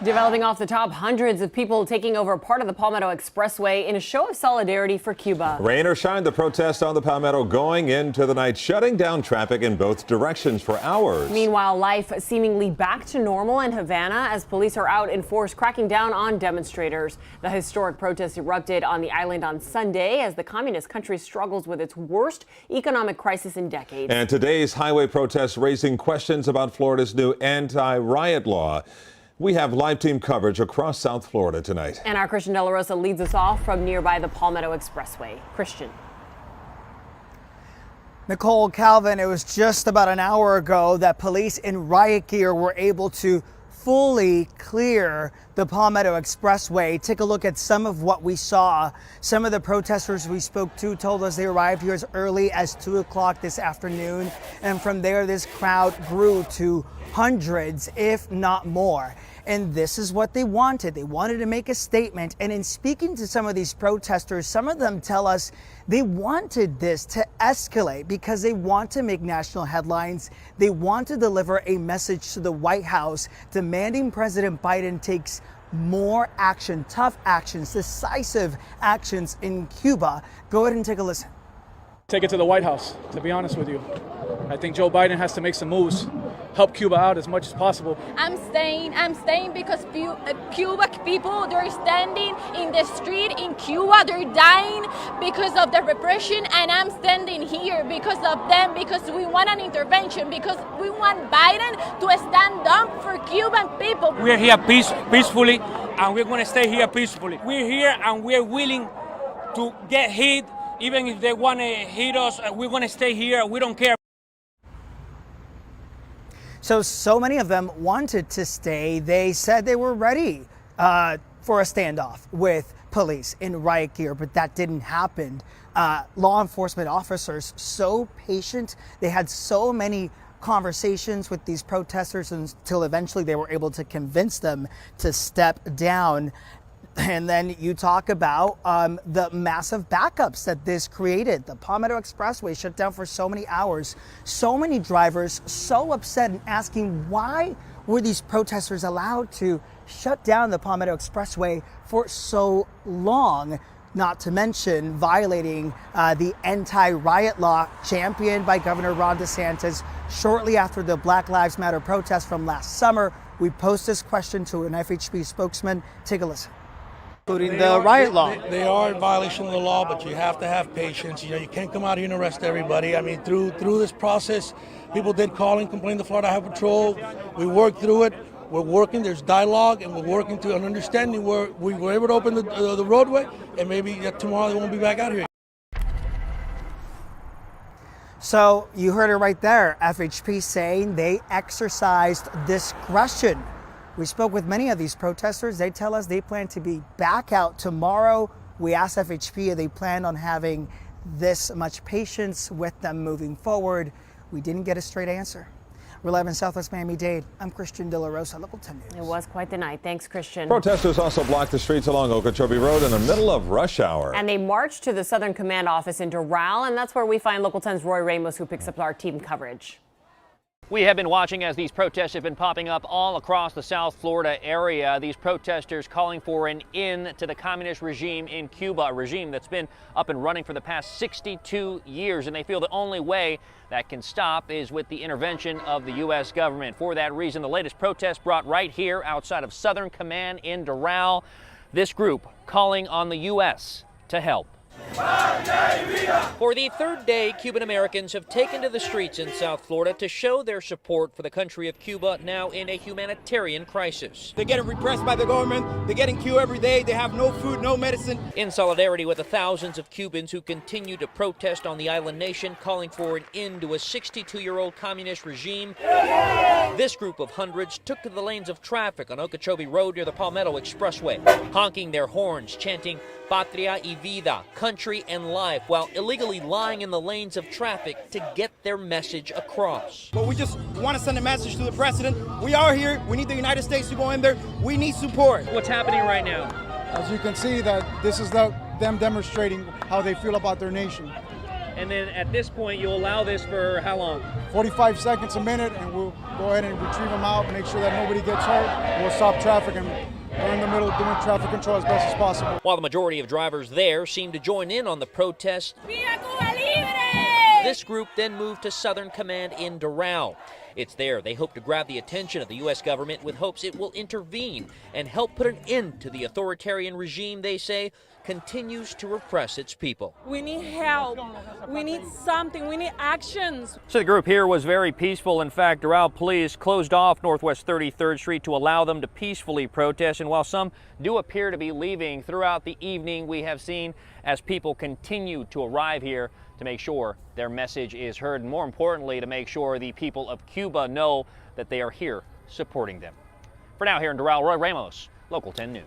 Developing off the top, hundreds of people taking over part of the Palmetto Expressway in a show of solidarity for Cuba. Rain or shine, the protest on the Palmetto going into the night, shutting down traffic in both directions for hours. Meanwhile, life seemingly back to normal in Havana as police are out in force cracking down on demonstrators. The historic protest erupted on the island on Sunday as the communist country struggles with its worst economic crisis in decades. And today's highway protests raising questions about Florida's new anti-riot law. We have live team coverage across South Florida tonight. And our Christian De La Rosa leads us off from nearby the Palmetto Expressway. Christian. Nicole, Calvin, it was just about an hour ago that police in riot gear were able to fully clear the Palmetto Expressway. Take a look at some of what we saw. Some of the protesters we spoke to told us they arrived here as early as 2 o'clock this afternoon. And from there, this crowd grew to hundreds, if not more. And this is what they wanted. They wanted to make a statement. And in speaking to some of these protesters, some of them tell us they wanted this to escalate because they want to make national headlines. They want to deliver a message to the White House demanding President Biden takes more action, tough actions, decisive actions in Cuba. Go ahead and take a listen. Take it to the White House, to be honest with you. I think Joe Biden has to make some moves, help Cuba out as much as possible. I'm staying because Cuba people, they're standing in the street in Cuba, they're dying because of the repression, and I'm standing here because of them, because we want an intervention, because we want Biden to stand up for Cuban people. We're here peacefully, and we're going to stay here peacefully. We're here and we're willing to get hit. Even if they want to hit us, we're going to stay here. We don't care. So many of them wanted to stay. They said they were ready for a standoff with police in riot gear, but that didn't happen. Law enforcement officers, so patient. They had so many conversations with these protesters until eventually they were able to convince them to step down. And then you talk about the massive backups that this created. The Palmetto Expressway shut down for so many hours. So many drivers so upset and asking why were these protesters allowed to shut down the Palmetto Expressway for so long, not to mention violating the anti-riot law championed by Governor Ron DeSantis shortly after the Black Lives Matter protest from last summer. We posed this question to an FHP spokesman. Take a listen. Including the riot law. They are in violation of the law, but you have to have patience. You know, you can't come out here and arrest everybody. I mean, through this process, people did call and complain to Florida Highway Patrol. We worked through it. We're working. There's dialogue, and we're working to an understanding where we were able to open the roadway, and maybe tomorrow they won't be back out here. So you heard it right there. FHP saying they exercised discretion. We spoke with many of these protesters. They tell us they plan to be back out tomorrow. We asked FHP if they plan on having this much patience with them moving forward. We didn't get a straight answer. We're live in Southwest Miami-Dade. I'm Christian De La Rosa, Local 10 News. It was quite the night. Thanks, Christian. Protesters also blocked the streets along Okeechobee Road in the middle of rush hour. And they marched to the Southern Command office in Doral, and that's where we find Local 10's Roy Ramos, who picks up our team coverage. We have been watching as these protests have been popping up all across the South Florida area. These protesters calling for an end to the communist regime in Cuba, a regime that's been up and running for the past 62 years. And they feel the only way that can stop is with the intervention of the U.S. government. For that reason, the latest protest brought right here outside of Southern Command in Doral. This group calling on the U.S. to help. For the third day, Cuban Americans have taken to the streets in South Florida to show their support for the country of Cuba, now in a humanitarian crisis. They're getting repressed by the government. They're getting killed every day. They have no food, no medicine. In solidarity with the thousands of Cubans who continue to protest on the island nation, calling for an end to a 62-year-old communist regime, this group of hundreds took to the lanes of traffic on Okeechobee Road near the Palmetto Expressway, honking their horns, chanting Patria y Vida, country and life, while illegally lying in the lanes of traffic to get their message across. But we just want to send a message to the president. We are here. We need the United States to go in there. We need support. What's happening right now? As you can see, that this is them demonstrating how they feel about their nation. And then at this point, you'll allow this for how long? 45 seconds, a minute, and we'll go ahead and retrieve them out, make sure that nobody gets hurt. We'll stop traffic, and we're in the middle of doing traffic control as best as possible. While the majority of drivers there seem to join in on the protest, Viva Cuba Libre! this group then moved to Southern Command in Doral. It's there they hope to grab the attention of the U.S. government with hopes it will intervene and help put an end to the authoritarian regime they say continues to repress its people. We need help. We need something. We need actions. So the group here was very peaceful. In fact, Doral police closed off Northwest 33rd Street to allow them to peacefully protest. And while some do appear to be leaving throughout the evening, we have seen as people continue to arrive here to make sure their message is heard, and more importantly, to make sure the people of Cuba know that they are here supporting them. For now, here in Doral, Roy Ramos, Local 10 News.